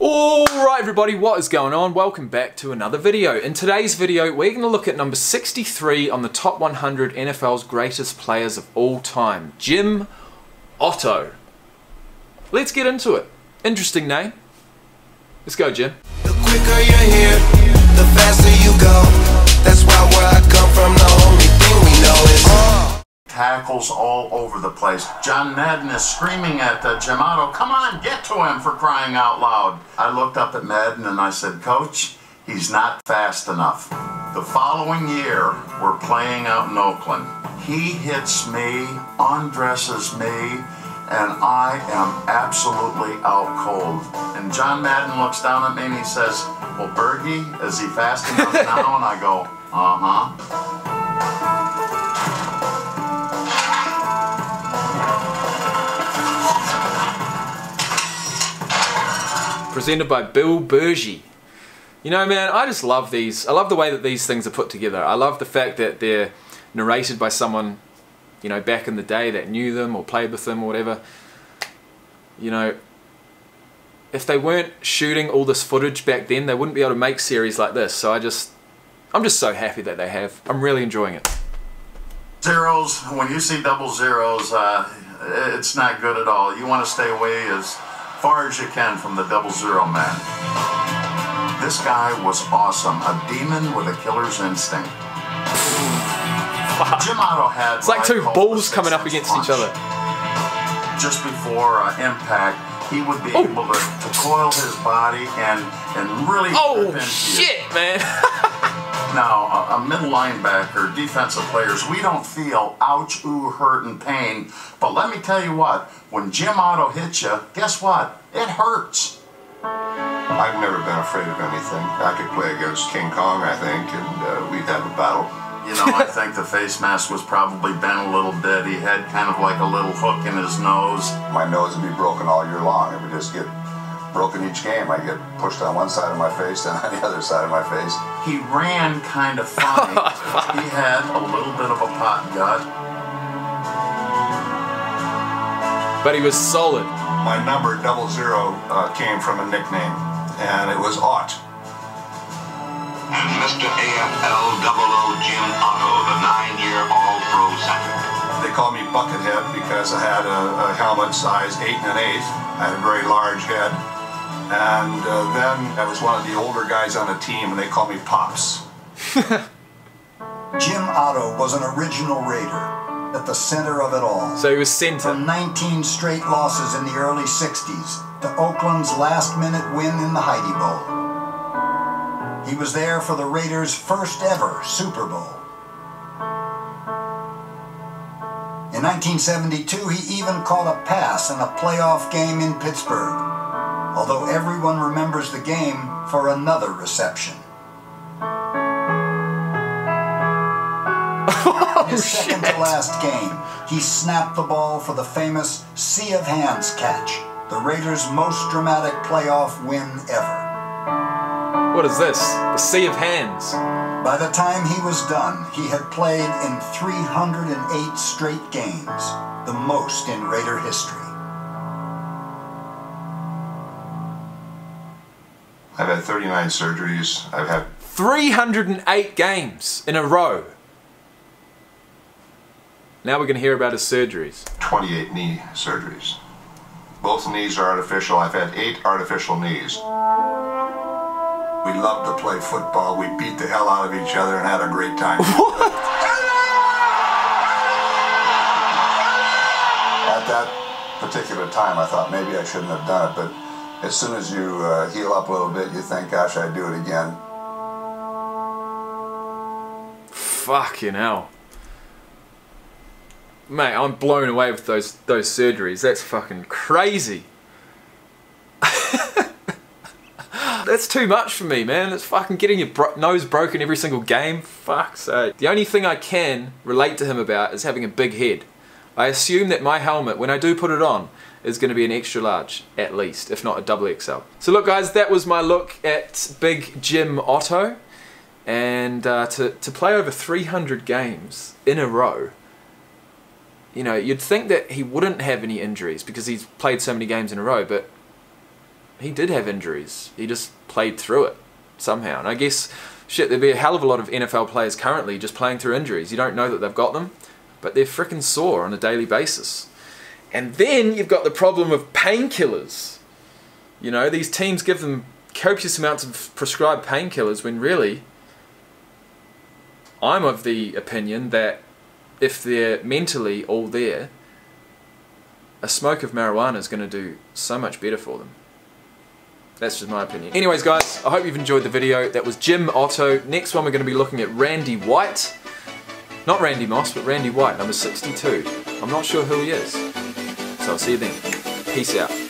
Alright everybody, what is going on? Welcome back to another video. In today's video, we're going to look at number 63 on the top 100 NFL's greatest players of all time, Jim OTTO. Let's get into it. Interesting name. Let's go, Jim. The quicker you're here, the faster you go. That's why where I come from, the only thing we know is tackles all over the place. John Madden is screaming at Jim OTTO, come on, get to him, for crying out loud. I looked up at Madden and I said, Coach, he's not fast enough. The following year, we're playing out in Oakland. He hits me, undresses me, and I am absolutely out cold. And John Madden looks down at me and he says, well, Bergie, is he fast enough now? And I go, uh-huh. Presented by Bill Bergie. You know, man, I just love these. I love the way that these things are put together. I love the fact that they're narrated by someone, you know, back in the day that knew them or played with them or whatever. You know, if they weren't shooting all this footage back then, they wouldn't be able to make series like this. So I'm just so happy that they have. I'm really enjoying it. Zeros, when you see double zeros, it's not good at all. You want to stay away as far as you can from the double zero man. This guy was awesome. A demon with a killer's instinct. Wow. Jim OTTO had... It's like two bulls coming up against each other. Just before impact, he would be able to coil his body and really... Oh, shit, man. Now, a middle linebacker, defensive players, we don't feel ouch, ooh, hurt, and pain. But let me tell you what, when Jim OTTO hits you, guess what? It hurts. I've never been afraid of anything. I could play against King Kong, I think, and we'd have a battle. You know, I think the face mask was probably bent a little bit. He had kind of like a little hook in his nose. My nose would be broken all year long. It would just get broken each game. I get pushed on one side of my face and on the other side of my face. He ran kind of funny. He had a little bit of a pot gut. But he was solid. My number, 00, came from a nickname, and it was Ott. And Mr. AFL 00 Jim OTTO, the 9-year All-Pro center. They called me Buckethead because I had a helmet size 8 1/8. I had a very large head. And then I was one of the older guys on the team, and they called me Pops. Jim OTTO was an original Raider, at the center of it all. So he was center. From 19 straight losses in the early 60s to Oakland's last-minute win in the Heidi Bowl. He was there for the Raiders' first ever Super Bowl. In 1972, he even caught a pass in a playoff game in Pittsburgh, although everyone remembers the game for another reception. In his second to last game, he snapped the ball for the famous Sea of Hands catch, the Raiders' most dramatic playoff win ever. What is this? The Sea of Hands. By the time he was done, he had played in 308 straight games, the most in Raider history. I've had 39 surgeries. I've had 308 games in a row. Now we're going to hear about his surgeries. 28 knee surgeries. Both knees are artificial. I've had 8 artificial knees. We loved to play football. We beat the hell out of each other and had a great time. What? At that particular time, I thought maybe I shouldn't have done it, but as soon as you heal up a little bit, you think, gosh, I'd do it again. Fucking hell. Mate, I'm blown away with those surgeries. That's fucking crazy. That's too much for me, man. It's fucking getting your nose broken every single game. Fuck's sake. The only thing I can relate to him about is having a big head. I assume that my helmet, when I do put it on, is going to be an extra large, at least, if not a XXL. So look guys, that was my look at Big Jim OTTO. And to play over 300 games in a row, you know, you'd think that he wouldn't have any injuries because he's played so many games in a row, but he did have injuries. He just played through it somehow. And I guess, shit, there'd be a hell of a lot of NFL players currently just playing through injuries. You don't know that they've got them, but they're frickin' sore on a daily basis. And then you've got the problem of painkillers. You know, these teams give them copious amounts of prescribed painkillers when really, I'm of the opinion that if they're mentally all there, a smoke of marijuana is going to do so much better for them. That's just my opinion. Anyways guys, I hope you've enjoyed the video. That was Jim Otto. Next one we're going to be looking at Randy White. Not Randy Moss, but Randy White, number 62. I'm not sure who he is. So I'll see you then. Peace out.